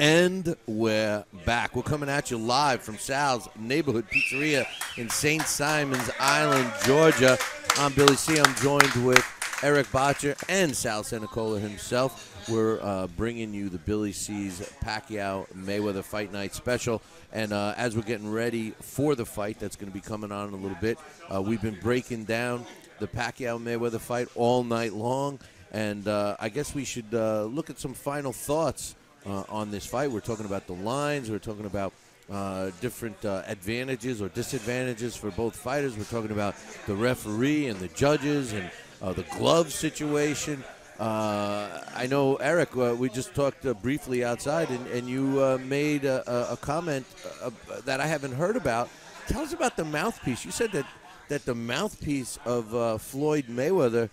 And we're back. We're coming at you live from Sal's Neighborhood Pizzeria in St. Simons Island, Georgia. I'm Billy C. I'm joined with Eric Botcher and Sal Cenicola himself. We're bringing you the Billy C's Pacquiao Mayweather Fight Night special. And as we're getting ready for the fight that's going to be coming on in a little bit, we've been breaking down the Pacquiao Mayweather fight all night long. And I guess we should look at some final thoughts on this fight. We're talking about the lines. We're talking about different advantages or disadvantages for both fighters. We're talking about the referee and the judges and the glove situation. I know, Eric, we just talked briefly outside, and you made a comment that I haven't heard about. Tell us about the mouthpiece. You said that the mouthpiece of Floyd Mayweather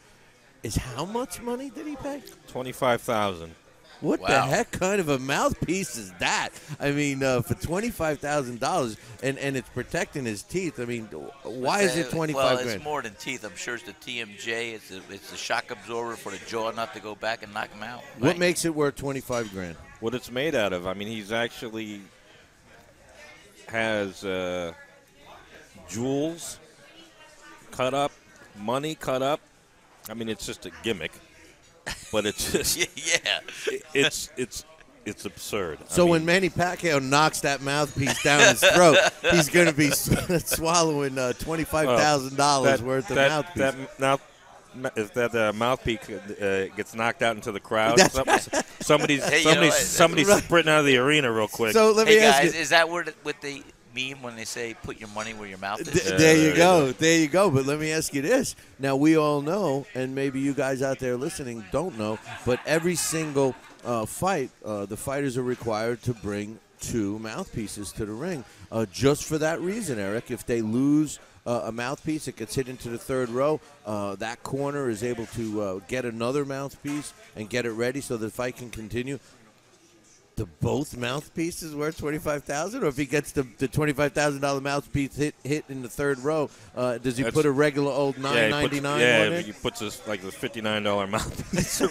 is how much money did he pay? $25,000. What the heck kind of a mouthpiece is that? I mean, for $25,000, and it's protecting his teeth. I mean, why is it $25,000? Well, it's more than teeth. I'm sure it's the TMJ. It's the shock absorber for the jaw not to go back and knock him out. What Right? makes it worth $25,000? What it's made out of. I mean, he's actually has jewels cut up, money cut up. I mean, it's just a gimmick. But it's just it's absurd. So when Manny Pacquiao knocks that mouthpiece down his throat, he's going to be swallowing $25,000 worth of mouthpiece. If that mouthpiece gets knocked out into the crowd, somebody's sprinting out of the arena real quick. So let me ask you, is that what they mean when they say put your money where your mouth is? There you go. There you go. But let me ask you this. Now, we all know, and maybe you guys out there listening don't know, but every single fight, the fighters are required to bring 2 mouthpieces to the ring. Just for that reason, Eric, if they lose a mouthpiece, it gets hit into the 3rd row. That corner is able to get another mouthpiece and get it ready so the fight can continue. The both mouthpieces worth $25,000, or if he gets the $25,000 mouthpiece hit in the 3rd row, does he put a regular old $9.99 one in? He puts this like the $59 mouthpiece.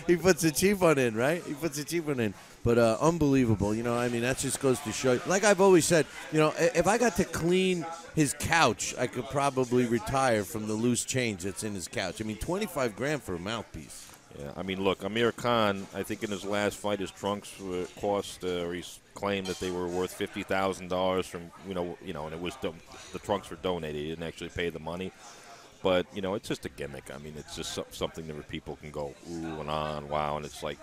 he puts a cheap one in, right? He puts a cheap one in. But unbelievable, you know. I mean, that just goes to show you. Like I've always said, you know, if I got to clean his couch, I could probably retire from the loose change that's in his couch. I mean, $25,000 for a mouthpiece. Yeah, I mean, look, Amir Khan, I think in his last fight, his trunks cost, or he claimed that they were worth $50,000 from, you know, and it was the trunks were donated. He didn't actually pay the money. But, you know, it's just a gimmick. I mean, it's just something that people can go ooh and on, wow, and it's like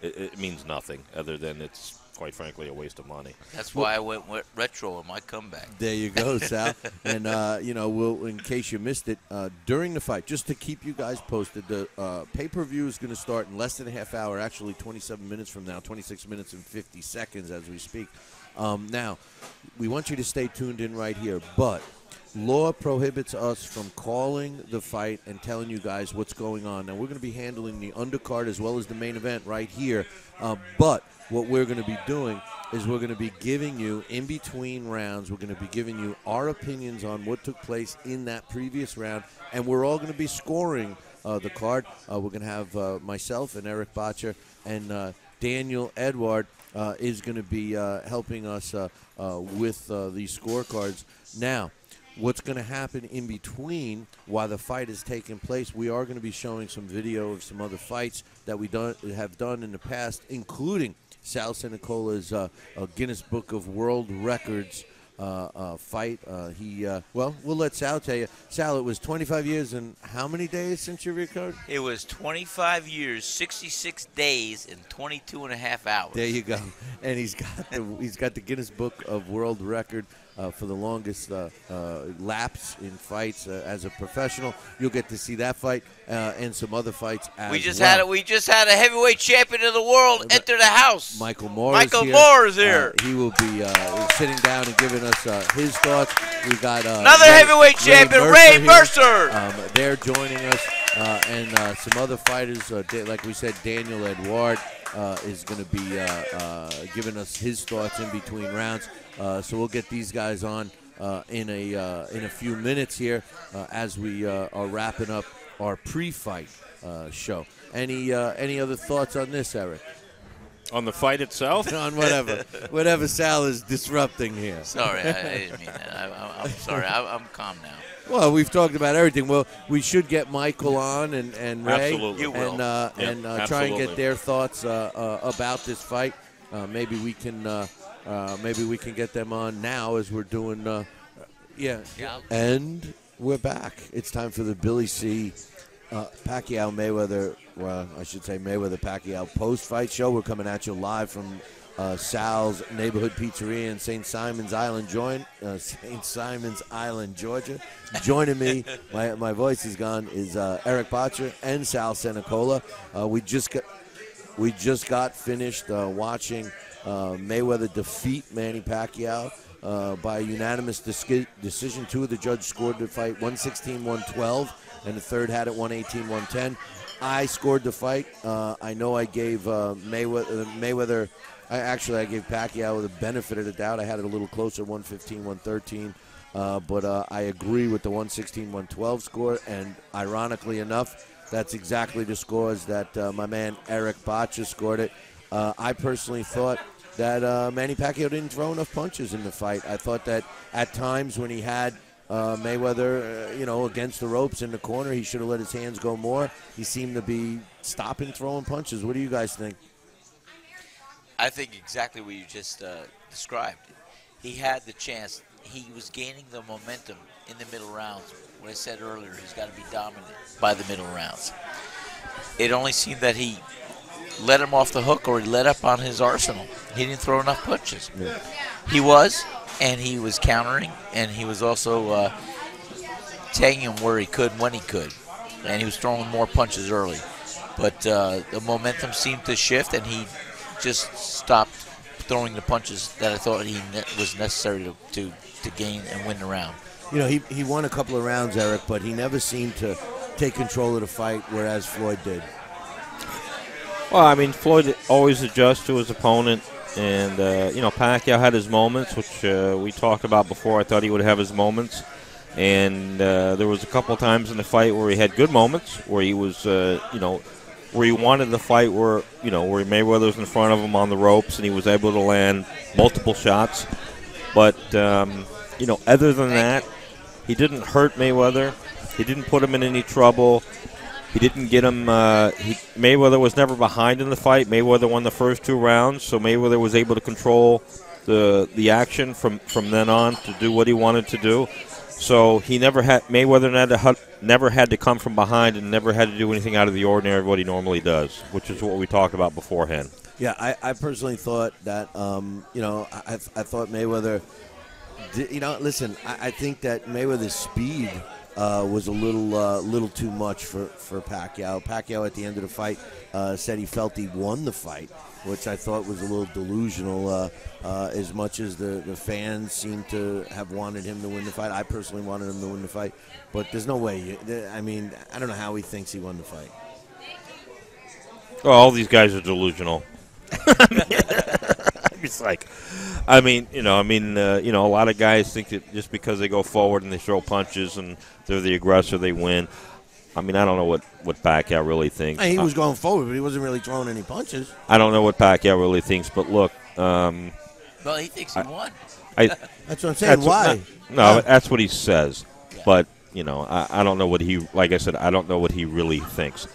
it means nothing other than it's, quite frankly, a waste of money. That's why I went retro in my comeback. There you go, Sal. And, you know, in case you missed it, during the fight, just to keep you guys posted, the pay-per-view is going to start in less than a half hour, actually 27 minutes from now, 26 minutes and 50 seconds as we speak. Now, we want you to stay tuned in right here, but law prohibits us from calling the fight and telling you guys what's going on. Now, we're going to be handling the undercard as well as the main event right here, but what we're going to be doing is we're going to be giving you, in between rounds, we're going to be giving you our opinions on what took place in that previous round, and we're all going to be scoring the card. We're going to have myself and Eric Botcher, and Daniel Edward is going to be helping us with these scorecards. Now, what's going to happen in between while the fight is taking place, we are going to be showing some video of some other fights that we have done in the past, including Sal Cenicola's Guinness Book of World Records fight. Well, we'll let Sal tell you. Sal, it was 25 years and how many days since your record? It was 25 years, 66 days, and 22 and a half hours. There you go. And he's got the Guinness Book of World Record for the longest lapse in fights as a professional. You'll get to see that fight and some other fights as we just well. had a heavyweight champion of the world enter the house. Michael Moore is here. He will be sitting down and giving us his thoughts. We got another heavyweight champion, Ray Mercer. They're joining us, and some other fighters, like we said, Daniel Edward is going to be giving us his thoughts in between rounds. So we'll get these guys on in a few minutes here as we are wrapping up our pre-fight show. Any other thoughts on this, Eric? On the fight itself? On whatever Sal is disrupting here. Sorry, I didn't mean that. I'm sorry. I'm calm now. Well, we've talked about everything. Well, we should get Michael on and Ray. Absolutely. You will. And try and get their thoughts about this fight. Maybe we can get them on now as we're doing. Yeah. And we're back. It's time for the Billy C. Pacquiao Mayweather. Well, I should say Mayweather Pacquiao post-fight show. We're coming at you live from Sal's Neighborhood Pizzeria in St. Simons Island, Georgia. Joining me, my voice is gone, is Eric Botcher and Sal Cenicola. We just got finished watching Mayweather defeat Manny Pacquiao by unanimous decision. Two of the judges scored the fight 116-112, and the third had it 118-110. I scored the fight. I know I gave Mayweather. I gave Pacquiao the benefit of the doubt. I had it a little closer, 115-113. But I agree with the 116-112 score. And ironically enough, that's exactly the scores that my man Eric Botcha scored it. I personally thought that Manny Pacquiao didn't throw enough punches in the fight. I thought that at times when he had Mayweather, against the ropes in the corner, he should have let his hands go more. He seemed to be stopping throwing punches. What do you guys think? I think exactly what you just described. He had the chance. He was gaining the momentum in the middle rounds. What I said earlier, he's got to be dominant by the middle rounds. It only seemed that he let him off the hook, or he let up on his arsenal. He didn't throw enough punches. Yeah. He was countering, and he was also tagging him where he could when he could. And he was throwing more punches early. But the momentum seemed to shift, and he just stopped throwing the punches that I thought was necessary to gain and win the round. He won a couple of rounds, Eric, but he never seemed to take control of the fight, whereas Floyd did. Well, I mean, Floyd always adjusts to his opponent. And, Pacquiao had his moments, which we talked about before. I thought he would have his moments. And there was a couple times in the fight where he had good moments, where he was, where he wanted the fight where Mayweather was in front of him on the ropes and he was able to land multiple shots. But, other than that, he didn't hurt Mayweather. He didn't put him in any trouble. He didn't get him. Mayweather was never behind in the fight. Mayweather won the first two rounds, so Mayweather was able to control the action from then on to do what he wanted to do. So Mayweather never had to come from behind and never had to do anything out of the ordinary of what he normally does, which is what we talked about beforehand. Yeah, I personally thought that I thought Mayweather. Listen, I think that Mayweather's speed was a little too much for Pacquiao. Pacquiao at the end of the fight said he felt he won the fight, which I thought was a little delusional. As much as the fans seem to have wanted him to win the fight, I personally wanted him to win the fight. But there's no way. I don't know how he thinks he won the fight. Well, all these guys are delusional. It's like, a lot of guys think that just because they go forward and they throw punches and they're the aggressor, they win. I don't know what Pacquiao really thinks. He was going forward, but he wasn't really throwing any punches. I don't know what Pacquiao really thinks, but look. Well, he thinks he won. That's what I'm saying. Why? That's what he says. Yeah. But, I don't know what like I said, I don't know what he really thinks.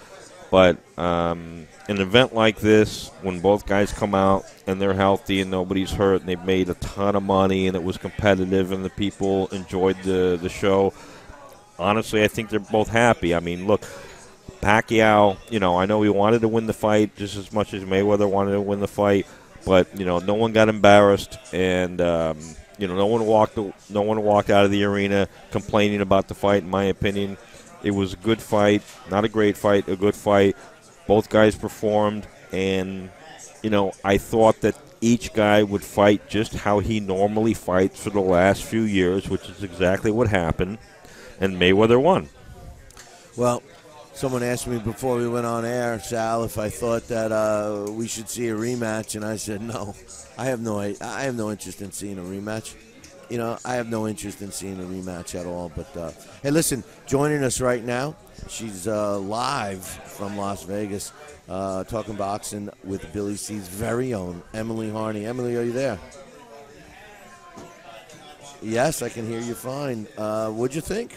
But an event like this, when both guys come out and they're healthy and nobody's hurt and they've made a ton of money and it was competitive and the people enjoyed the show, honestly, I think they're both happy. Look, Pacquiao, I know he wanted to win the fight just as much as Mayweather wanted to win the fight, but, no one got embarrassed and, no one walked out of the arena complaining about the fight, in my opinion. It was a good fight, not a great fight, a good fight. Both guys performed, and, I thought that each guy would fight just how he normally fights for the last few years, which is exactly what happened, and Mayweather won. Well, someone asked me before we went on air, Sal, if I thought that we should see a rematch, and I said no. I have no interest in seeing a rematch. I have no interest in seeing a rematch at all. But hey, listen, joining us right now, she's live from Las Vegas, talking boxing with Billy C's very own Emily Harney. Emily, are you there? Yes, I can hear you fine. What'd you think?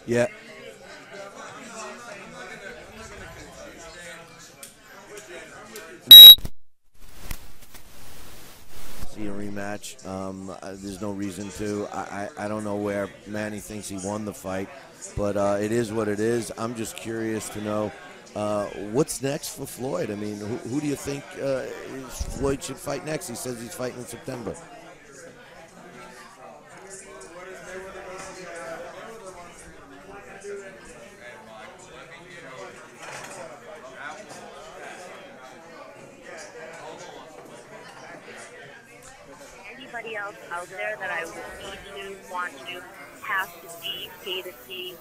Yeah. See a rematch. There's no reason to. I don't know where Manny thinks he won the fight, but it is what it is. I'm just curious to know what's next for Floyd. I mean, who do you think Floyd should fight next? He says he's fighting in September. Else out there that I would need to, want to, have to see, pay to see,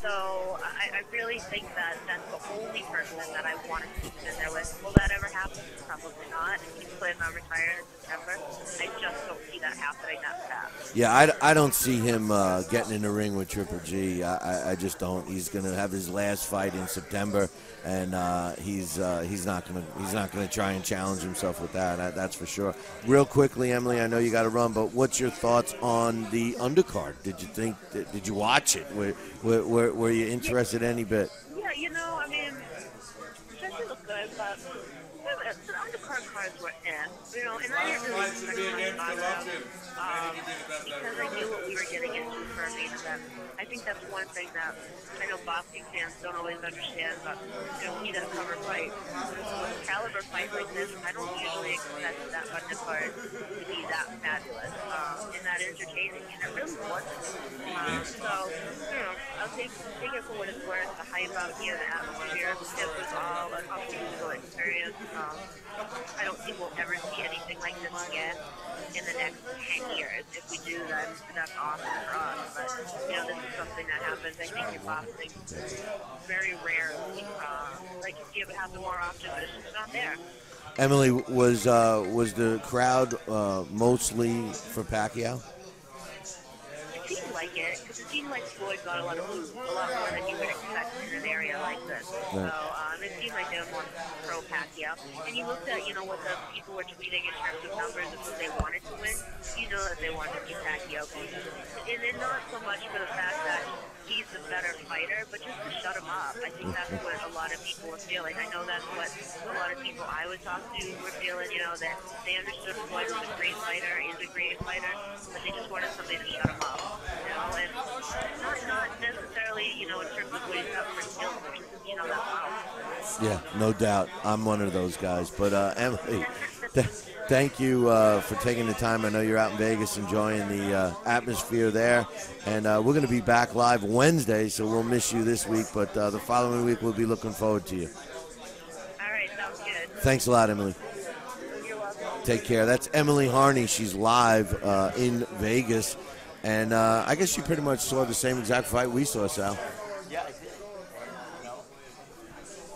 So I really think that that's the only person that I want to keep in there with. Will that ever happen? Probably not. He's planning on retiring in September. I just don't see that happening that fast. Yeah, I don't see him getting in the ring with Triple G. I just don't. He's going to have his last fight in September, and he's not going to try and challenge himself with that. That's for sure. Real quickly, Emily, I know you got to run, but what's your thoughts on the undercard? Did you watch it? Were you interested any bit? Yeah, I mean, Jesse looked good, but the undercard cards were in, and I didn't really expect much about them because I knew what we were getting into for a main event. I think that's one thing that I know boxing fans don't always understand, but when you get a cover fight, a caliber fight like this, I don't usually expect that undercard to be that fabulous and that entertaining, and it really wasn't. I'll take it for what it's worth. The hype out here, the atmosphere, it was all an unbelievable experience. I don't think we'll ever see anything like this again in the next 10 years. If we do, then that's awesome for us. But, this is something that happens, I think, in boxing very rarely. Like, you see it happen more often, but it's just not there. Emily, was the crowd mostly for Pacquiao? It seemed like it, because it seemed like Floyd got a lot more than you would expect in an area like this. Right. So it seemed like they were more pro Pacquiao. And you looked at, what the people were tweeting in terms of numbers of who they wanted to win. You know that they wanted to see Pacquiao. And then not so much for the fact that he's the better fighter, but just to shut him up. I think that's what a lot of people were feeling. I know that's what a lot of people I would talk to were feeling, that they understood Floyd was a great fighter, is a great fighter, but they just wanted somebody to shut him up. And not necessarily, in terms of what he's got for skills, which is, that wow. Yeah, no doubt. I'm one of those guys. But, Emily, thank you for taking the time. I know you're out in Vegas enjoying the atmosphere there. And we're going to be back live Wednesday, so we'll miss you this week. But the following week, we'll be looking forward to you. All right, sounds good. Thanks a lot, Emily. You're welcome. Take care. That's Emily Harney. She's live in Vegas. And I guess you pretty much saw the same exact fight we saw, Sal. Yeah, I did.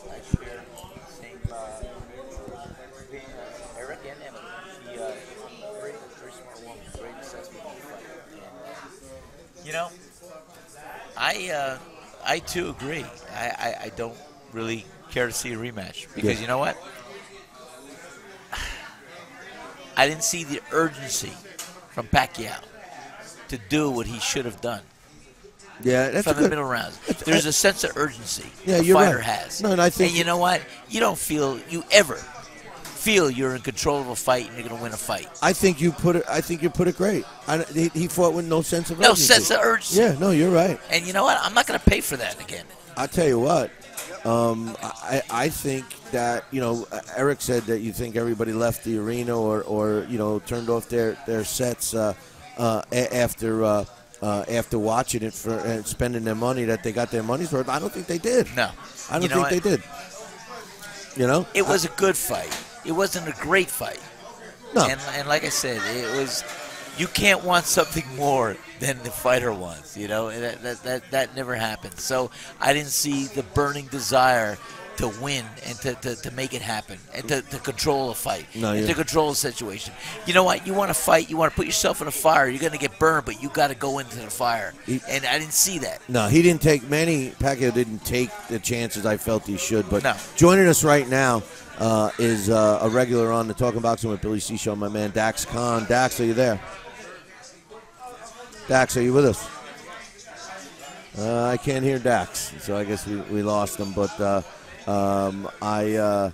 I shared the same opinion as Eric and Emily. She very smart woman, great assessment of the fight. And, I too agree. I don't really care to see a rematch because you know what? I didn't see the urgency from Pacquiao to do what he should have done. Yeah, that's from a the middle rounds. There's a sense of urgency yeah, a you're fighter right. has. No, and I think you know what? You don't ever feel you're in control of a fight and you're going to win a fight. I think you put it great. He fought with no sense of urgency. No sense of urgency. Yeah, no, you're right. And you know what? I'm not going to pay for that again. I'll tell you what. I think that, Eric said that you think everybody left the arena or turned off their sets after watching it and spending their money, that they got their money's worth. I don't think they did. No. I don't think they did. It was a good fight. It wasn't a great fight. No. And like I said, it was. You can't want something more than the fighter wants. And that never happened. So I didn't see the burning desire to win and to make it happen and to control a fight and to control a situation. You know what? You want to fight. You want to put yourself in a fire. You're going to get burned, but you got to go into the fire. And I didn't see that. No, he didn't take many. Pacquiao didn't take the chances I felt he should. But no. Joining us right now is a regular on the Talkin Boxing with Billy C show, my man Dax Khan. Dax, are you there? Dax, are you with us? I can't hear Dax, so I guess we lost him. But I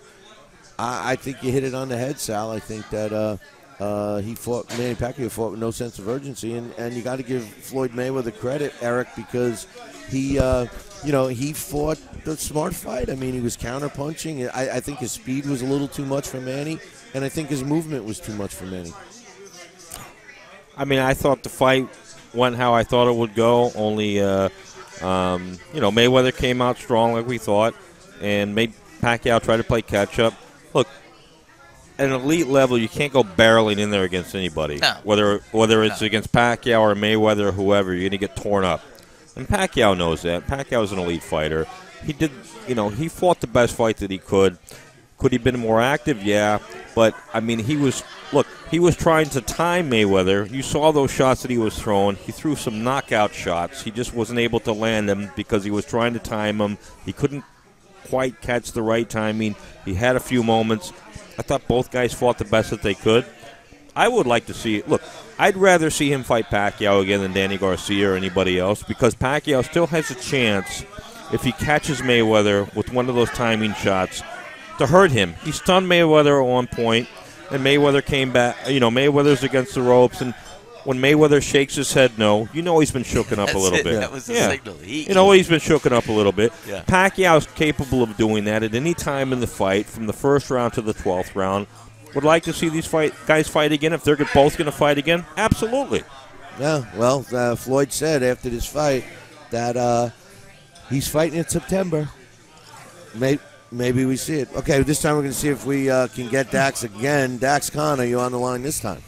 think you hit it on the head, Sal. I think that Manny Pacquiao fought with no sense of urgency, and you got to give Floyd Mayweather credit, Eric, because he fought the smart fight. I mean, he was counterpunching. I think his speed was a little too much for Manny, and I think his movement was too much for Manny. I mean, I thought the fight went how I thought it would go. Only, Mayweather came out strong like we thought, and made Pacquiao try to play catch-up. Look, at an elite level, you can't go barreling in there against anybody. No. Whether it's against Pacquiao or Mayweather or whoever, you're going to get torn up. And Pacquiao knows that. Pacquiao's an elite fighter. He did, he fought the best fight that he could. Could he have been more active? Yeah. But, I mean, he was trying to time Mayweather. You saw those shots that he was throwing. He threw some knockout shots. He just wasn't able to land them because he was trying to time them. He couldn't quite catch the right timing. He had a few moments. I thought both guys fought the best that they could. I would like to see it. Look, I'd rather see him fight Pacquiao again than Danny Garcia or anybody else, because Pacquiao still has a chance, if he catches Mayweather with one of those timing shots, to hurt him. He stunned Mayweather at one point, and Mayweather came back. Mayweather's against the ropes, and when Mayweather shakes his head no, he's been shooken up a little bit. That was the signal. He's been shooken up a little bit. Yeah. Pacquiao's capable of doing that at any time in the fight, from the first round to the 12th round. Would like to see these guys fight again. If they're both going to fight again, absolutely. Yeah, well, Floyd said after this fight that he's fighting in September. Maybe we see it. Okay, this time we're going to see if we can get Dax again. Dax Khan, are you on the line this time?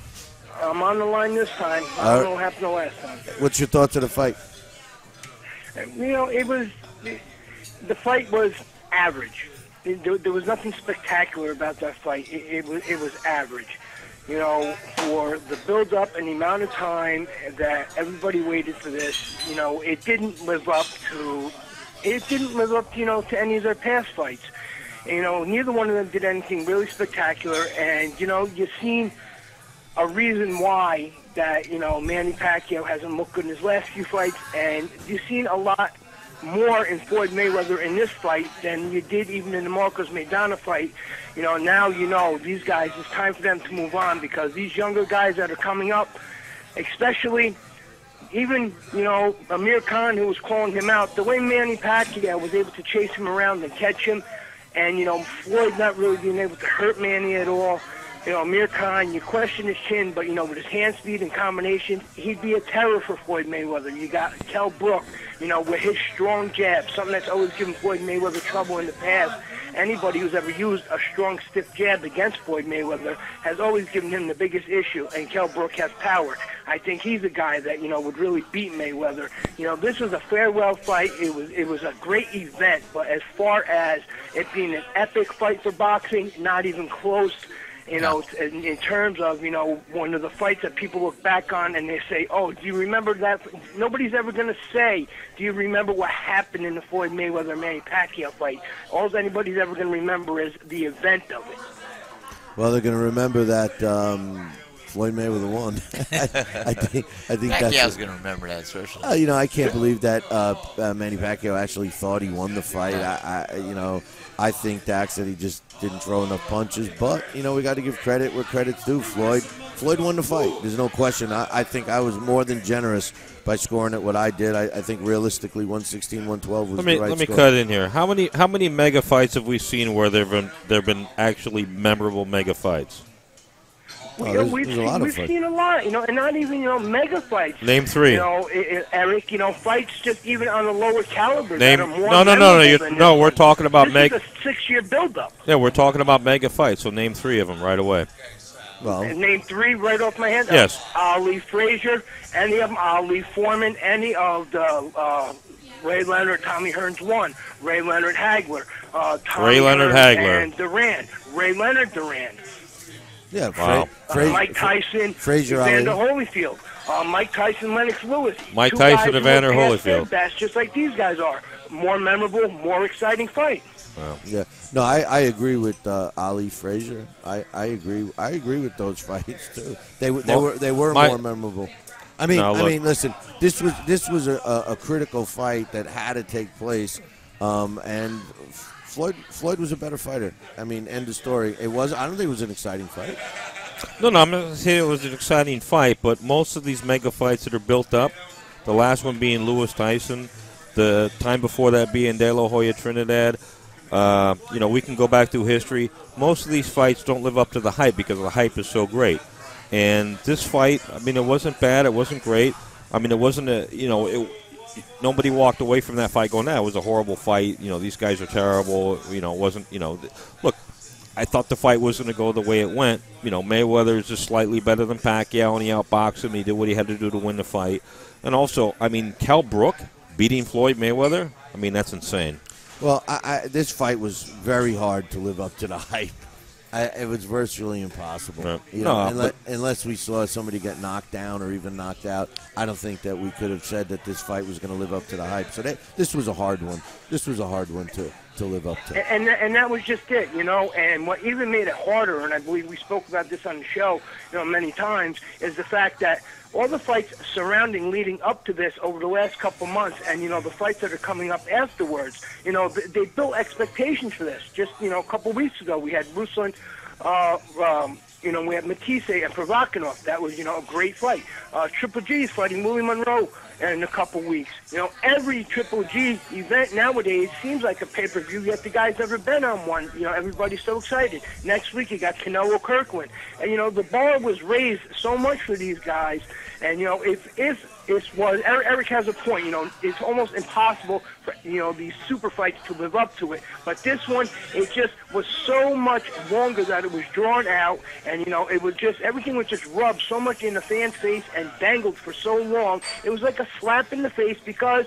I'm on the line this time. I don't know what happened the last time. What's your thoughts of the fight? The fight was average. There was nothing spectacular about that fight. It was average. For the build-up and the amount of time that everybody waited for this, it didn't live up to to any of their past fights. Neither one of them did anything really spectacular, and you've seen a reason why that Manny Pacquiao hasn't looked good in his last few fights, and you've seen a lot more in Floyd Mayweather in this fight than you did even in the Marcos Maidana fight. Now these guys, it's time for them to move on, because these younger guys that are coming up, especially even, Amir Khan, who was calling him out, the way Manny Pacquiao was able to chase him around and catch him, and, Floyd not really being able to hurt Manny at all. Amir Khan, you question his chin, but, with his hand speed and combination, he'd be a terror for Floyd Mayweather. You got Kell Brook, with his strong jab, something that's always given Floyd Mayweather trouble in the past. Anybody who's ever used a strong, stiff jab against Floyd Mayweather has always given him the biggest issue, and Kell Brook has power. I think he's a guy that, would really beat Mayweather. This was a farewell fight. It was a great event, but as far as it being an epic fight for boxing, not even close. In terms of, one of the fights that people look back on and they say, oh, do you remember that? Nobody's ever going to say, do you remember what happened in the Floyd Mayweather-Manny Pacquiao fight? All anybody's ever going to remember is the event of it. Well, they're going to remember that Floyd Mayweather won. I think Pacquiao's going to remember that, especially. you know, I can't believe that Manny Pacquiao actually thought he won the fight. I think, Dax, that he just didn't throw enough punches. But, you know, we got to give credit where credit's due. Floyd won the fight. There's no question. I think I was more than generous by scoring it what I did. I think realistically 116, 112 was the right Let me score. cut in here. How many mega fights have we seen where there've been actually memorable mega fights? We've seen a lot, you know, and not even, you know, mega fights. Name three. You know, Eric, you know, fights just even on a lower caliber. Name that are more no. We're talking about this is a 6-year build-up. Yeah, we're talking about mega fights. So name three of them right away. Well, And name three right off my head. Yes. Ali Frazier, any of them. Ali Foreman, any of the Ray Leonard, Tommy Hearns one. Ray Leonard Hagler, Tommy Ray Leonard Hearns Hagler. and Duran. Ray Leonard Duran. yeah, Wow. Mike Tyson, Frazier, Evander Ali. Holyfield. Mike Tyson, Lennox Lewis. Mike Two Tyson, guys who Evander were past their Holyfield. best, just like these guys are. More memorable, more exciting fight. Yeah, no, I agree with Ali Frazier. I agree with those fights too. They were more memorable. I mean, listen, this was a critical fight that had to take place, and Floyd was a better fighter. I mean, end of story. I don't think it was an exciting fight. No, I'm not saying it was an exciting fight, but most of these mega fights that are built up, the last one being Lewis Tyson, the time before that being De La Hoya Trinidad. You know, we can go back through history. Most of these fights don't live up to the hype because the hype is so great. And this fight, I mean, it wasn't bad. It wasn't great. I mean, it wasn't nobody walked away from that fight going, it was a horrible fight. You know, these guys are terrible. You know, it wasn't, look, I thought the fight was going to go the way it went. You know, Mayweather is just slightly better than Pacquiao, and he outboxed him. He did what he had to do to win the fight. And also, I mean, Cal Brook beating Floyd Mayweather, I mean, that's insane. Well, this fight was very hard to live up to the hype. It was virtually impossible. Right. You know, unless we saw somebody get knocked down or even knocked out, I don't think that we could have said that this fight was going to live up to the hype. So this was a hard one. This was a hard one to live up to. And that was just it, you know. And what even made it harder, and I believe we spoke about this on the show, many times, is the fact that all the fights leading up to this over the last couple months, and the fights that are coming up afterwards, they built expectations for this. Just a couple weeks ago, we had Ruslan, we had Matisse and Provocative. That was a great fight. Triple G is fighting Willie Monroe in a couple weeks. Every Triple G event nowadays seems like a pay-per-view, yet the guy's never been on one. Everybody's so excited. Next week you got Canelo Kirkland. And, the bar was raised so much for these guys. And, if Eric has a point, it's almost impossible for, these super fights to live up to it. But this one, it just was so much longer that it was drawn out. And, it was just, everything was just rubbed so much in the fan's face and dangled for so long. It was like a slap in the face because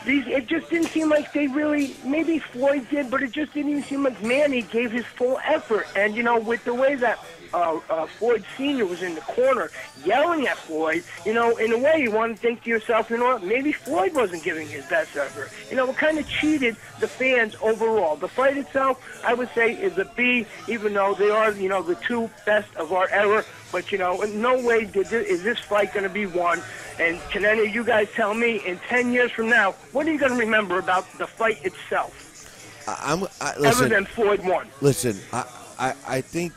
it just didn't seem like they really, maybe Floyd did, but it just didn't even seem like Manny gave his full effort. And, with the way that Floyd Sr. was in the corner yelling at Floyd, in a way you want to think to yourself, maybe Floyd wasn't giving his best effort. It kind of cheated the fans overall. The fight itself, I would say, is a B, even though they are, the two best of our era. But, in no way is this fight going to be won. And can any of you guys tell me, in 10 years from now, what are you going to remember about the fight itself? Listen, other than Floyd won. Listen, I think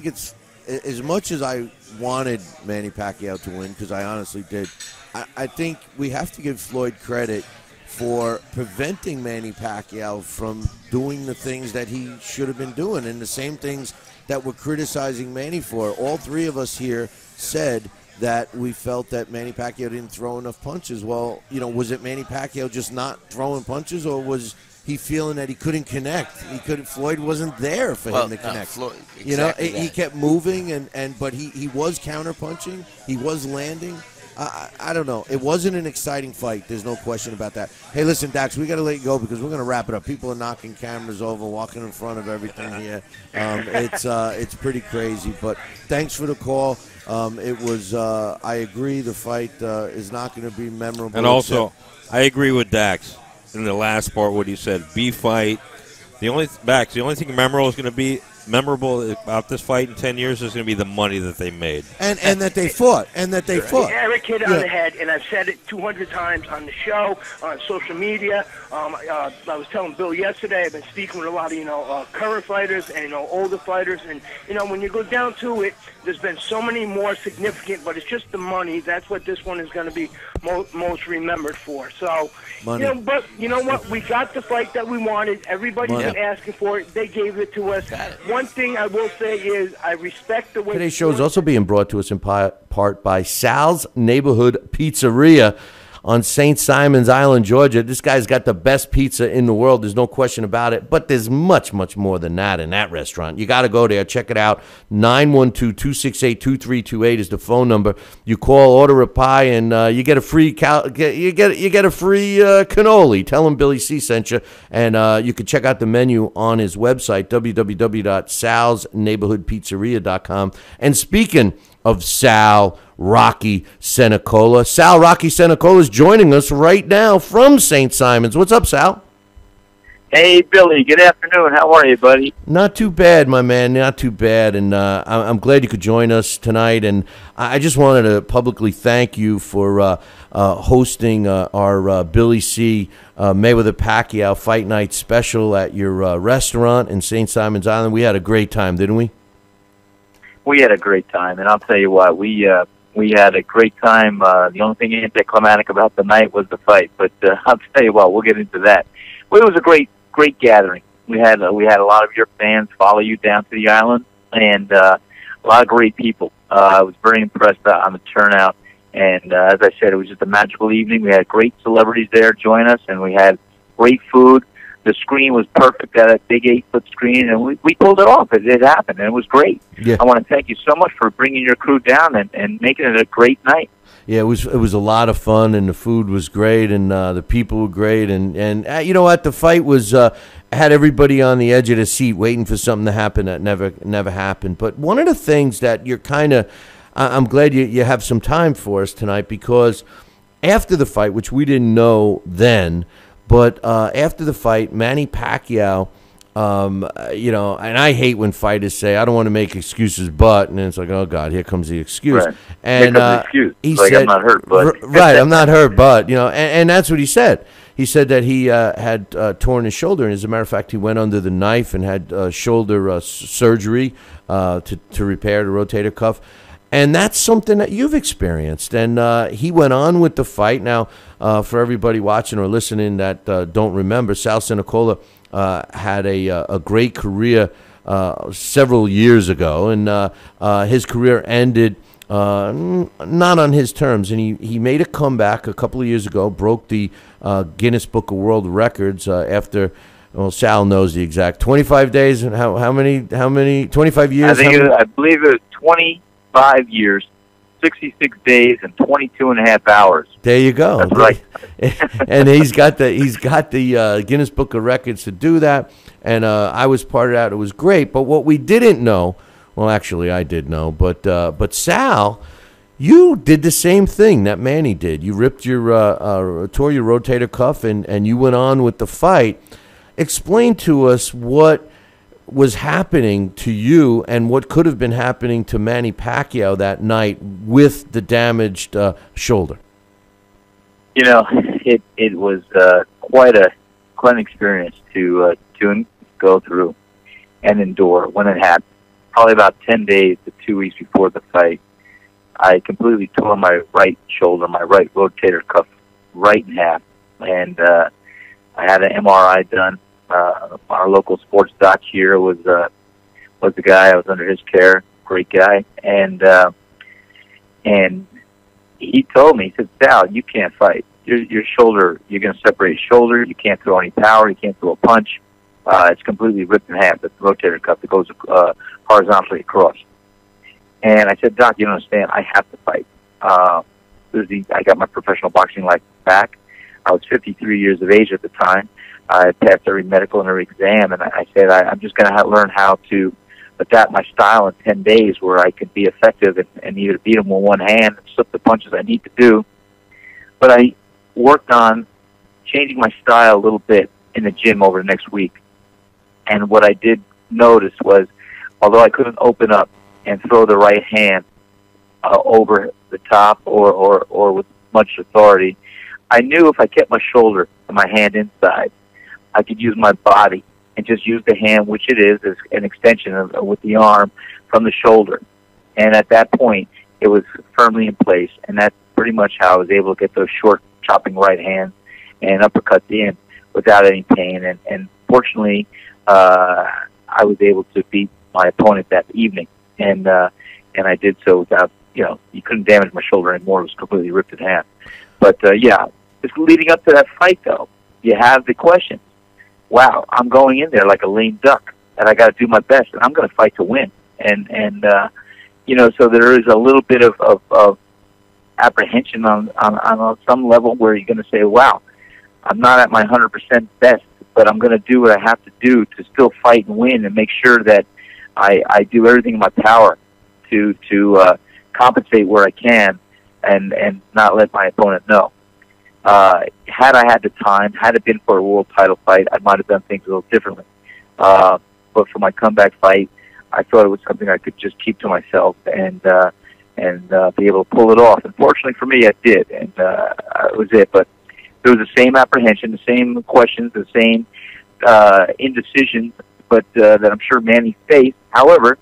it's, as much as I wanted Manny Pacquiao to win, because I honestly did, I think we have to give Floyd credit for preventing Manny Pacquiao from doing the things that he should have been doing, and the same things that we're criticizing Manny for. All three of us here said that we felt that Manny Pacquiao didn't throw enough punches. Well, was it Manny Pacquiao just not throwing punches, or was he feeling that he couldn't connect? Floyd wasn't there for him to connect. Floyd, exactly he kept moving, but he was counterpunching. He was landing. I don't know. It wasn't an exciting fight. There's no question about that. Hey, listen, Dax, we got to let you go because we're going to wrap it up. People are knocking cameras over, walking in front of everything here. It's pretty crazy. But thanks for the call. It was. I agree. The fight is not going to be memorable. And also, I agree with Dax in the last part what he said. B fight. The only thing memorable is going to be memorable about this fight in 10 years is going to be the money that they made. And that they fought. And that they fought. Eric hit it on the head, and I've said it 200 times on the show, on social media. I was telling Bill yesterday, I've been speaking with a lot of, current fighters and, older fighters. And, when you go down to it, there's been so many more significant, but it's just the money. That's what this one is going to be most remembered for. So, money. But you know what? We got the fight that we wanted. Everybody's been asking for it. They gave it to us. One thing I will say is I respect the way... Today's show is also being brought to us in part by Sal's Neighborhood Pizzeria on St. Simon's Island, Georgia. This guy's got the best pizza in the world. There's no question about it. But there's much, much more than that in that restaurant. You got to go there. Check it out. 912-268-2328 is the phone number. You call, order a pie, and you get a free you get a free cannoli. Tell him Billy C sent you. And you can check out the menu on his website, www.salsneighborhoodpizzeria.com. And speaking of Sal Rocky Cenicola. Sal Rocky Cenicola is joining us right now from St. Simon's. What's up, Sal? Hey, Billy. Good afternoon. How are you, buddy? Not too bad, my man. Not too bad. And I'm glad you could join us tonight. And I just wanted to publicly thank you for hosting our Billy C. Mayweather Pacquiao Fight Night special at your restaurant in St. Simon's Island. We had a great time, didn't we? We had a great time, and I'll tell you what, we had a great time. The only thing anticlimactic about the night was the fight, but I'll tell you what, we'll get into that. Well, it was a great gathering. We had a lot of your fans follow you down to the island, and a lot of great people. I was very impressed on the turnout, and as I said, it was just a magical evening. We had great celebrities there join us, and we had great food. The screen was perfect, that big 8-foot screen, and we pulled it off. It happened, and it was great. Yeah. I want to thank you so much for bringing your crew down and making it a great night. Yeah, it was a lot of fun, and the food was great, and the people were great, and you know what? The fight was had everybody on the edge of the seat waiting for something to happen that never happened. But one of the things that you're kind of, I'm glad you have some time for us tonight, because after the fight, which we didn't know then, but after the fight, Manny Pacquiao, and I hate when fighters say, I don't want to make excuses, but, and it's like, oh, God, here comes the excuse. Right. And excuse. he like, said, I'm not hurt, but. Right, I'm not hurt, but, and that's what he said. He said that he had torn his shoulder, and as a matter of fact, he went under the knife and had shoulder surgery to repair the rotator cuff. And that's something that you've experienced. And he went on with the fight. Now, for everybody watching or listening that don't remember, Sal Cenicola had a great career several years ago. And his career ended not on his terms. And he made a comeback a couple of years ago, broke the Guinness Book of World Records after... Well, Sal knows the exact 25 days. And how many 25 years? I believe it was 25 years, 66 days, and 22 and a half hours. There you go. That's right. And he's got the Guinness Book of Records to do that. And I was part of that. It was great. But what we didn't know, well, actually, I did know. But Sal, you did the same thing that Manny did. You ripped tore your rotator cuff, and you went on with the fight. Explain to us what was happening to you and what could have been happening to Manny Pacquiao that night with the damaged shoulder. It was quite an experience to go through and endure when it happened. Probably about 10 days to 2 weeks before the fight, I completely tore my right shoulder, my right rotator cuff, right in half, and I had an MRI done. Our local sports doc here was the guy. I was under his care. Great guy, and he told me, he said, "Sal, you can't fight. Your shoulder. You're going to separate your shoulder. You can't throw any power. You can't throw a punch. It's completely ripped in half. The rotator cuff that goes horizontally across." And I said, "Doc, you don't understand. I have to fight." I got my professional boxing life back. I was 53 years of age at the time. I passed every medical and every exam, and I said, I'm just going to learn how to adapt my style in 10 days where I could be effective and either beat them with one hand and slip the punches I need to do. But I worked on changing my style a little bit in the gym over the next week. And what I did notice was although I couldn't open up and throw the right hand over the top or with much authority, I knew if I kept my shoulder and my hand inside, I could use my body and just use the hand, which it is, as an extension of with the arm from the shoulder. And at that point, it was firmly in place, and that's pretty much how I was able to get those short, chopping right hands and uppercuts in without any pain. And fortunately, I was able to beat my opponent that evening, and I did so without, you couldn't damage my shoulder anymore. It was completely ripped in half. But yeah, just leading up to that fight, though, you have the question. Wow, I'm going in there like a lame duck, and I got to do my best, and I'm going to fight to win. And so there is a little bit of apprehension on some level where you're going to say, wow, I'm not at my 100% best, but I'm going to do what I have to do to still fight and win and make sure that I do everything in my power to compensate where I can and not let my opponent know. Had I had the time, had it been for a world title fight, I might have done things a little differently. But for my comeback fight, I thought it was something I could just keep to myself and be able to pull it off. Unfortunately for me, I did, and that was it. But there was the same apprehension, the same questions, the same indecision, but that I'm sure Manny faced. However,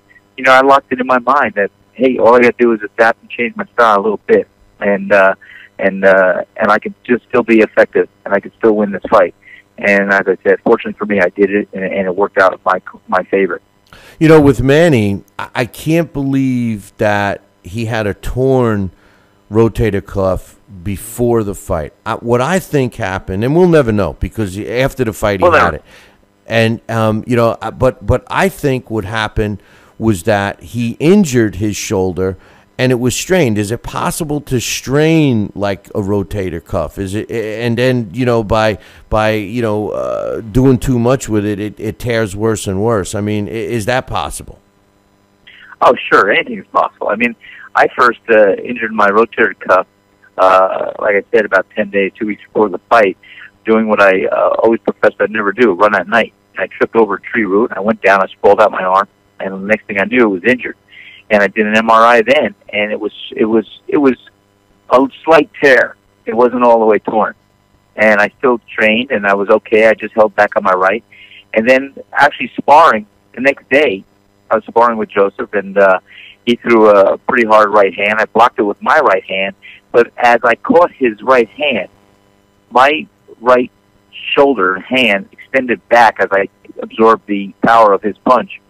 I locked it in my mind that, hey, all I got to do is adapt and change my style a little bit, and I could just still be effective, and I could still win this fight. And as I said, fortunately for me, I did it, and it worked out in my favor. With Manny, I can't believe that he had a torn rotator cuff before the fight. What I think happened, and we'll never know because after the fight he had it. And but I think what happened was that he injured his shoulder and it was strained. Is it possible to strain like a rotator cuff? Is it, and then by doing too much with it, it tears worse and worse? I mean, is that possible? Oh, sure, anything is possible. I mean, I first injured my rotator cuff, like I said, about 10 days, 2 weeks before the fight, doing what I always professed I'd never do, run at night. I tripped over a tree root, I went down, I sprawled out my arm, and the next thing I knew, it was injured. And I did an MRI then, and it was a slight tear. It wasn't all the way torn. And I still trained, and I was okay. I just held back on my right. And then actually sparring the next day, I was sparring with Joseph, and he threw a pretty hard right hand. I blocked it with my right hand, but as I caught his right hand, my right shoulder and hand extended back as I absorbed the power of his punch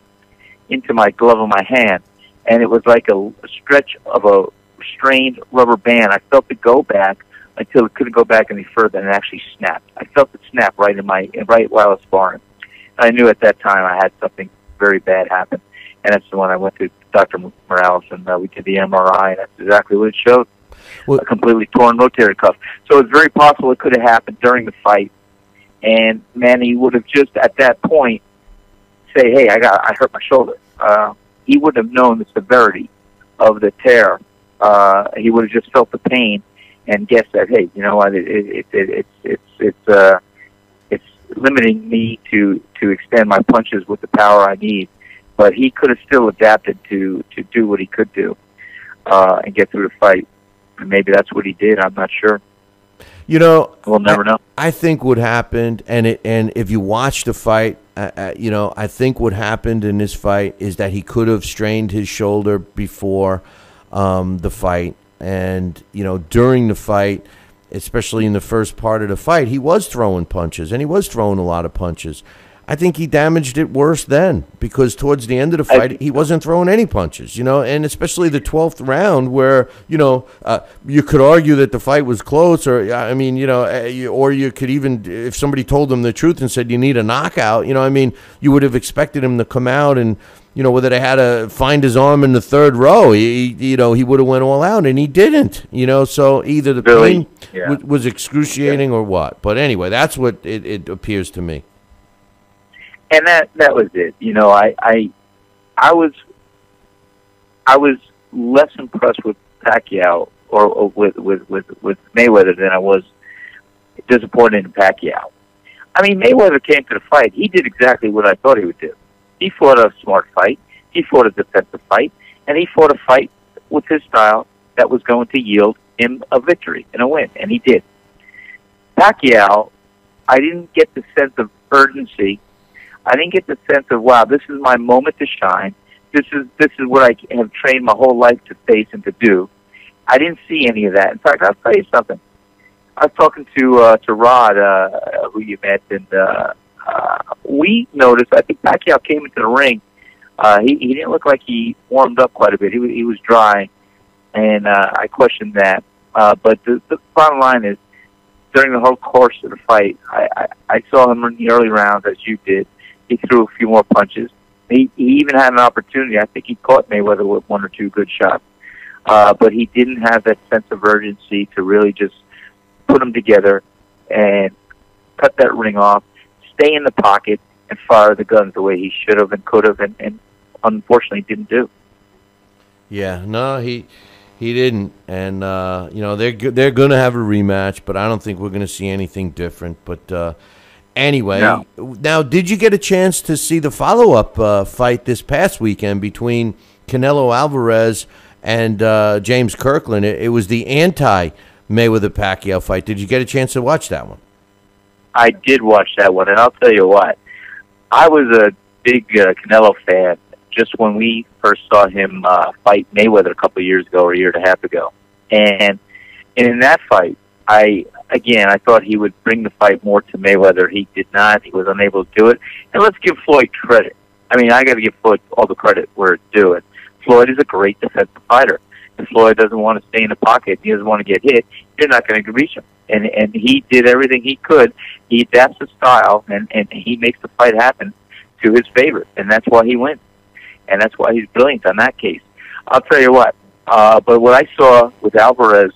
into my glove of my hand. And it was like a stretch of a strained rubber band. I felt it go back until it couldn't go back any further, and it actually snapped. I felt it snap right while I was sparring. And I knew at that time I had something very bad happen. And that's the one I went to Dr. Morales, and we did the MRI, and that's exactly what it showed. Well, a completely torn rotator cuff. So it's very possible it could have happened during the fight, and Manny would have just at that point say, hey, I hurt my shoulder. He wouldn't have known the severity of the tear. He would have just felt the pain and guessed that, hey, you know what, it's limiting me to extend my punches with the power I need. But he could have still adapted to do what he could do and get through the fight. And maybe that's what he did. I'm not sure. We'll never know. I think what happened, and if you watch the fight, I think what happened in this fight is that he could have strained his shoulder before the fight, and during the fight, especially in the first part of the fight, he was throwing punches, and he was throwing a lot of punches. I think he damaged it worse then, because towards the end of the fight, he wasn't throwing any punches, and especially the 12th round where, you could argue that the fight was close, or, or you could even, if somebody told him the truth and said you need a knockout, you would have expected him to come out and, whether they had to find his arm in the third row, he would have went all out, and he didn't, so either the pain was excruciating or what. But anyway, that's what it appears to me. And that was it. I was less impressed with Pacquiao or with Mayweather than I was disappointed in Pacquiao. I mean, Mayweather came to the fight. He did exactly what I thought he would do. He fought a smart fight. He fought a defensive fight, and he fought a fight with his style that was going to yield him a victory and a win, and he did. Pacquiao, I didn't get the sense of urgency. I didn't get the sense of, wow, this is my moment to shine. This is what I have trained my whole life to face and to do. I didn't see any of that. In fact, I'll tell you something. I was talking to Rod, who you met, and we noticed, I think Pacquiao came into the ring. He didn't look like he warmed up quite a bit. He was dry, and I questioned that. But the bottom line is, during the whole course of the fight, I saw him in the early rounds, as you did. He threw a few more punches. He even had an opportunity. I think he caught Mayweather with one or two good shots. But he didn't have that sense of urgency to really just put them together and cut that ring off, stay in the pocket, and fire the guns the way he should have and could have, and unfortunately didn't do. Yeah, no, he didn't, and they're going to have a rematch, but I don't think we're going to see anything different. But anyway, No. Now, did you get a chance to see the follow-up fight this past weekend between Canelo Alvarez and James Kirkland? It was the anti-Mayweather Pacquiao fight. Did you get a chance to watch that one? I did watch that one, and I'll tell you what, I was a big Canelo fan just when we first saw him fight Mayweather a couple of years ago or a year and a half ago. And in that fight, I thought he would bring the fight more to Mayweather. He did not. He was unable to do it. And let's give Floyd credit. I mean, I got to give Floyd all the credit where it's due. Floyd is a great defensive fighter. If Floyd doesn't want to stay in the pocket, he doesn't want to get hit, you're not going to reach him. And he did everything he could. He adapts his style, and he makes the fight happen to his favor. And that's why he wins. And that's why he's brilliant on that case. I'll tell you what. But what I saw with Alvarez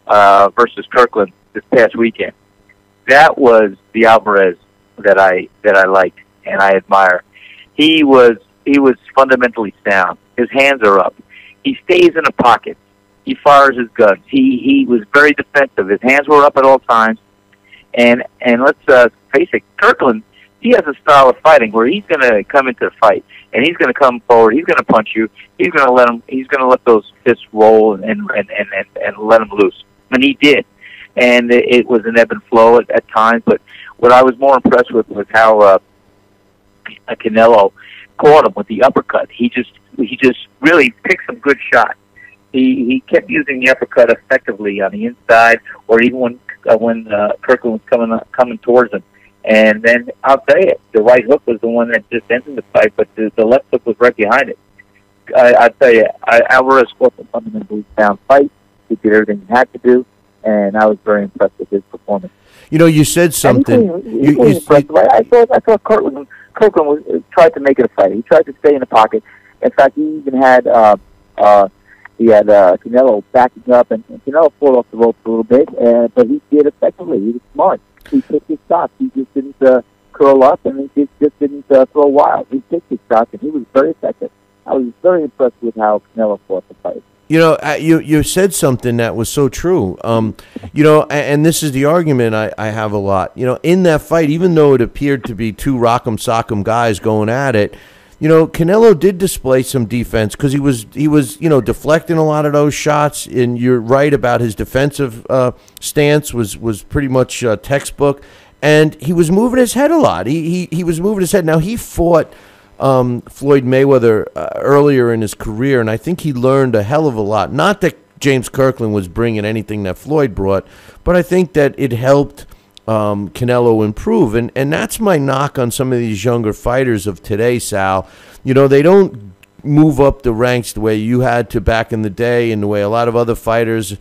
versus Kirkland this past weekend, that was the Alvarez that I liked and I admire. He was fundamentally sound. His hands are up. He stays in the pocket. He fires his guns. He was very defensive. His hands were up at all times. And let's face it, Kirkland, he has a style of fighting where he's going to come into the fight and he's going to come forward. He's going to punch you. He's going to let those fists roll and let him loose. And he did. And it was an ebb and flow at times. But what I was more impressed with was how Canelo caught him with the uppercut. He just really picked some good shots. He kept using the uppercut effectively on the inside, or even when Kirkland was coming towards him. And then I'll tell you, the right hook was the one that just ended the fight, but the left hook was right behind it. I'll tell you, Alvarez fought a fundamentally sound fight. He did everything he had to do, and I was very impressed with his performance. You know, you said something. I thought Kirkland tried to make it a fight. He tried to stay in the pocket. In fact, he even had Canelo backing up, and Canelo pulled off the ropes a little bit, but he did effectively. He was smart. He took his shots. He just didn't curl up, and he just didn't throw wild. He took his shots, and he was very effective. I was very impressed with how Canelo fought the fight. You know, you said something that was so true. You know, and this is the argument I have a lot. You know, in that fight, even though it appeared to be two rock'em sock'em guys going at it, you know, Canelo did display some defense because he was deflecting a lot of those shots. And you're right about his defensive stance was pretty much textbook, and he was moving his head a lot. He was moving his head. Now he fought Floyd Mayweather earlier in his career, and I think he learned a hell of a lot. Not that James Kirkland was bringing anything that Floyd brought, but I think that it helped Canelo improve. And that's my knock on some of these younger fighters of today, Sal. You know, they don't move up the ranks the way you had to back in the day and the way a lot of other fighters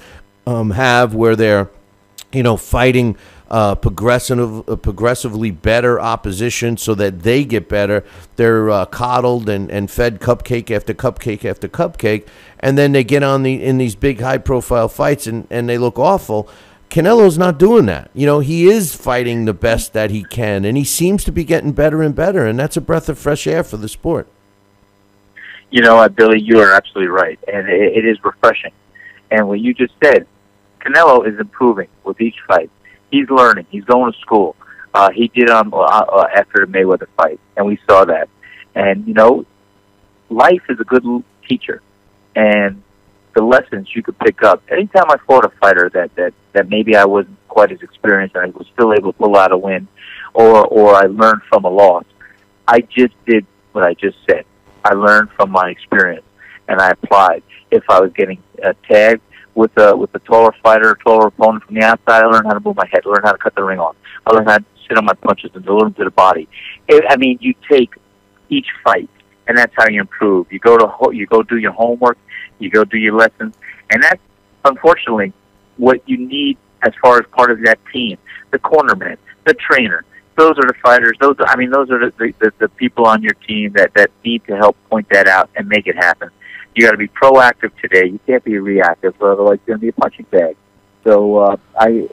have, where they're, you know, fighting progressively better opposition so that they get better. They're coddled and fed cupcake after cupcake after cupcake, and then they get on in these big high-profile fights and they look awful. Canelo's not doing that. You know, he is fighting the best that he can, and he seems to be getting better and better, and that's a breath of fresh air for the sport. You know what, Billy, you are absolutely right, and it is refreshing. And what you just said, Canelo is improving with each fight. He's learning. He's going to school. He did after the Mayweather fight, and we saw that. And, you know, life is a good teacher, and the lessons you could pick up. Anytime I fought a fighter that maybe I wasn't quite as experienced and I was still able to pull out a win, or I learned from a loss, I just did what I just said. I learned from my experience, and I applied. If I was getting tagged with a taller fighter, a taller opponent from the outside, I learned how to move my head, I learned how to cut the ring off, I learned how to sit on my punches and deliver them to the body. You take each fight, and that's how you improve. You go do your homework, you go do your lessons, and that's unfortunately what you need as far as part of that team. The cornerman, the trainer, those are the fighters. Those are the people on your team that need to help point that out and make it happen. You got to be proactive today. You can't be reactive, otherwise you're going to be a punching bag. So I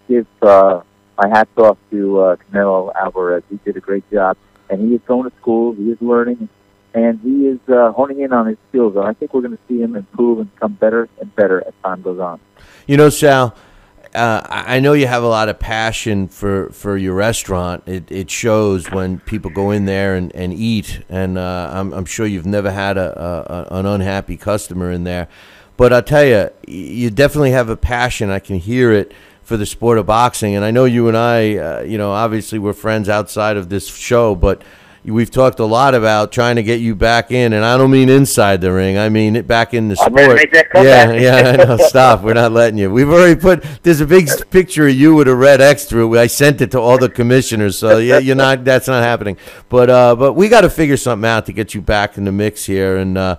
give my hats off to Canelo Alvarez. He did a great job, and he is going to school. He is learning, and he is honing in on his skills. And I think we're going to see him improve and become better and better as time goes on. You know, Sal, I know you have a lot of passion for your restaurant. It shows when people go in there and eat, and I'm sure you've never had an unhappy customer in there. But I'll tell you, you definitely have a passion. I can hear it for the sport of boxing. And I know you and I, obviously we're friends outside of this show, but we've talked a lot about trying to get you back in, and I don't mean inside the ring. I mean back in the sport. I'm ready to make that comeback. Yeah, I know. Stop. We're not letting you. We've already there's a big picture of you with a red X through. I sent it to all the commissioners, so yeah, that's not happening. But we got to figure something out to get you back in the mix here, and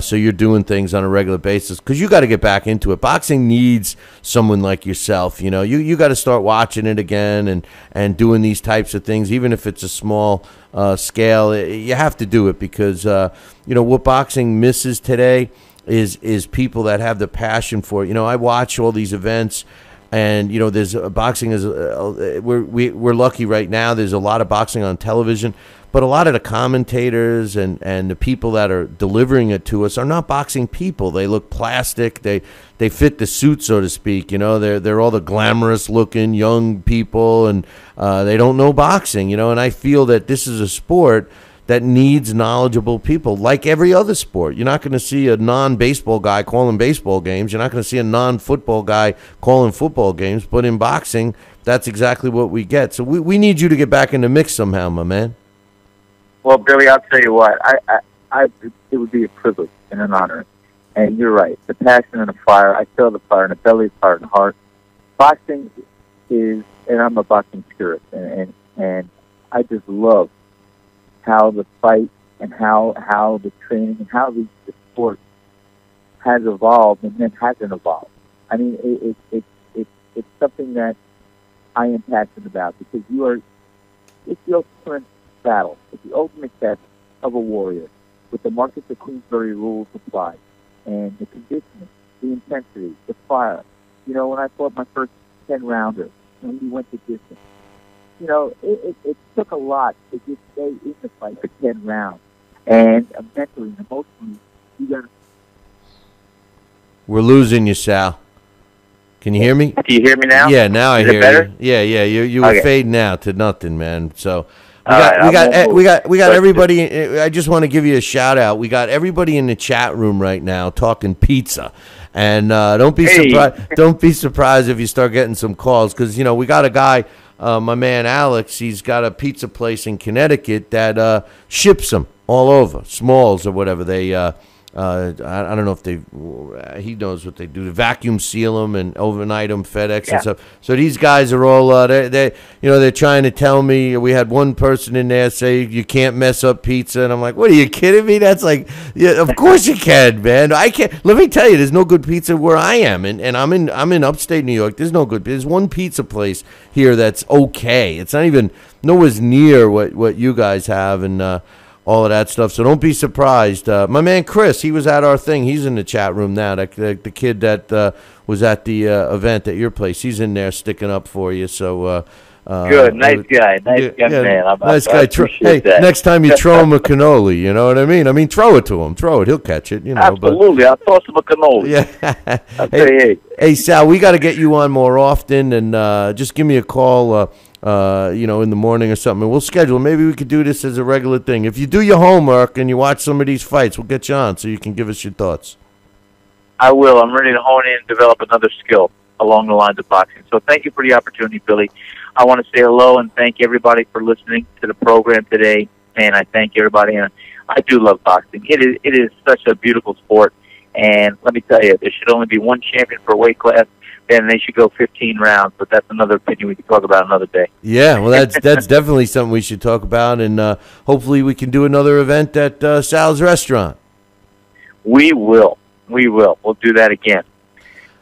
so you're doing things on a regular basis, because you got to get back into it. Boxing needs someone like yourself. You got to start watching it again and doing these types of things, even if it's a small scale. You have to do it, because what boxing misses today is people that have the passion for it. I watch all these events, and there's boxing is we're lucky right now. There's a lot of boxing on television, but a lot of the commentators and the people that are delivering it to us are not boxing people. They look plastic. They fit the suit, so to speak. They're all the glamorous looking young people, and they don't know boxing. And I feel that this is a sport that needs knowledgeable people, like every other sport. You're not going to see a non-baseball guy calling baseball games. You're not going to see a non-football guy calling football games. But in boxing, that's exactly what we get. So we need you to get back in the mix somehow, my man. Well, Billy, I'll tell you what. It would be a privilege and an honor. And you're right. The passion and the fire. I feel the fire in the belly, fire in the heart. Boxing is, and I'm a boxing purist, and I just love how the fight and how the training and how the sport has evolved and then hasn't evolved. I mean, it's something that I am passionate about, because it's the ultimate battle. It's the ultimate test of a warrior, with the Marcus of Queensberry rules applied, and the conditioning, the intensity, the fire. When I fought my first 10-rounder, and we went the distance, it took a lot to just stay in the fight for 10 rounds. And mentally and emotionally, you got to... We're losing you, Sal. Can you hear me? Do you hear me now? Yeah, now I hear better? you. Yeah, you were fading out to nothing, man. So we got everybody. I just want to give you a shout out. We got everybody in the chat room right now talking pizza, and don't be surprised. Don't be surprised if you start getting some calls, because we got a guy. My man Alex, he's got a pizza place in Connecticut that ships them all over, Smalls or whatever. They, I don't know if he knows what they do. They vacuum seal them and overnight them, FedEx and stuff. So these guys are all, they're trying to tell me. We had one person in there say you can't mess up pizza, and I'm like, what, are you kidding me? That's like, yeah, of course you can, man. I can't. Let me tell you, there's no good pizza where I am, and I'm in upstate New York. There's no good. There's one pizza place here that's okay. It's not even nowhere near what you guys have, and all of that stuff. So don't be surprised. My man Chris, he was at our thing. He's in the chat room now. The kid that was at the event at your place, he's in there sticking up for you. So good, nice guy, man. Nice guy. Hey, that. Next time you throw him a cannoli, you know what I mean? I mean, throw it to him. Throw it. He'll catch it. Absolutely. I'll toss him a cannoli. Yeah. Hey, Sal, we got to get you on more often, and just give me a call. in the morning or something. And we'll schedule. Maybe we could do this as a regular thing. If you do your homework and you watch some of these fights, we'll get you on so you can give us your thoughts. I will. I'm ready to hone in and develop another skill along the lines of boxing. So thank you for the opportunity, Billy. I want to say hello and thank everybody for listening to the program today. And I thank everybody. And I do love boxing. It is such a beautiful sport. And let me tell you, there should only be one champion per weight class. Then they should go 15 rounds. But that's another opinion we can talk about another day. Yeah, well, that's definitely something we should talk about. And hopefully we can do another event at Sal's Restaurant. We will. We'll do that again.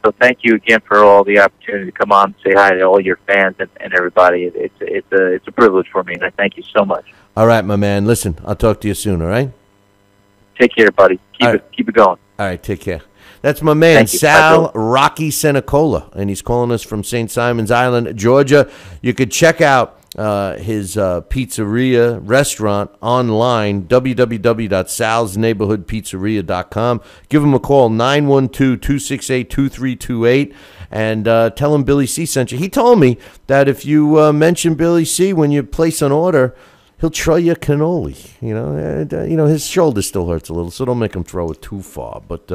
So thank you again for all the opportunity to come on and say hi to all your fans and everybody. It's a privilege for me, and I thank you so much. All right, my man. Listen, I'll talk to you soon, all right? Take care, buddy. Keep it going. All right, take care. That's my man, Sal Rocky Cenicola, and he's calling us from St. Simon's Island, Georgia. You could check out his pizzeria restaurant online, www.salsneighborhoodpizzeria.com. Give him a call, 912-268-2328, and tell him Billy C sent you. He told me that if you mention Billy C when you place an order, he'll try your cannoli. His shoulder still hurts a little, so don't make him throw it too far. But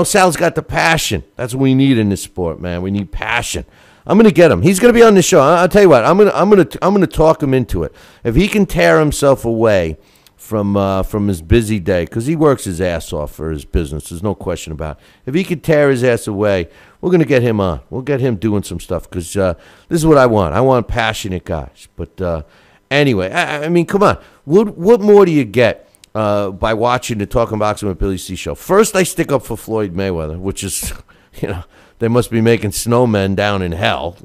Sal's got the passion. That's what we need in this sport, man. We need passion. I'm gonna get him. He's gonna be on the show. I'll tell you what. I'm gonna talk him into it. If he can tear himself away from his busy day, because he works his ass off for his business. There's no question about it. If he could tear his ass away, we're gonna get him on. We'll get him doing some stuff, because this is what I want. I want passionate guys. But anyway, I mean, come on. What more do you get by watching the Talkin Boxing with Billy C show? First, I stick up for Floyd Mayweather, which is, they must be making snowmen down in hell,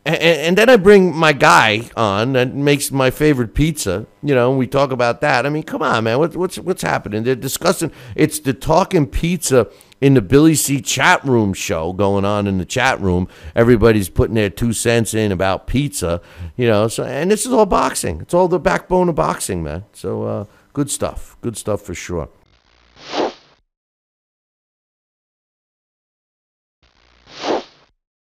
And then I bring my guy on that makes my favorite pizza, and we talk about that. I mean, come on, man. What's happening? They're discussing. It's the Talkin' Pizza in the Billy C chat room show going on in the chat room. Everybody's putting their 2 cents in about pizza, So, and this is all boxing. It's all the backbone of boxing, man. So good stuff. Good stuff for sure.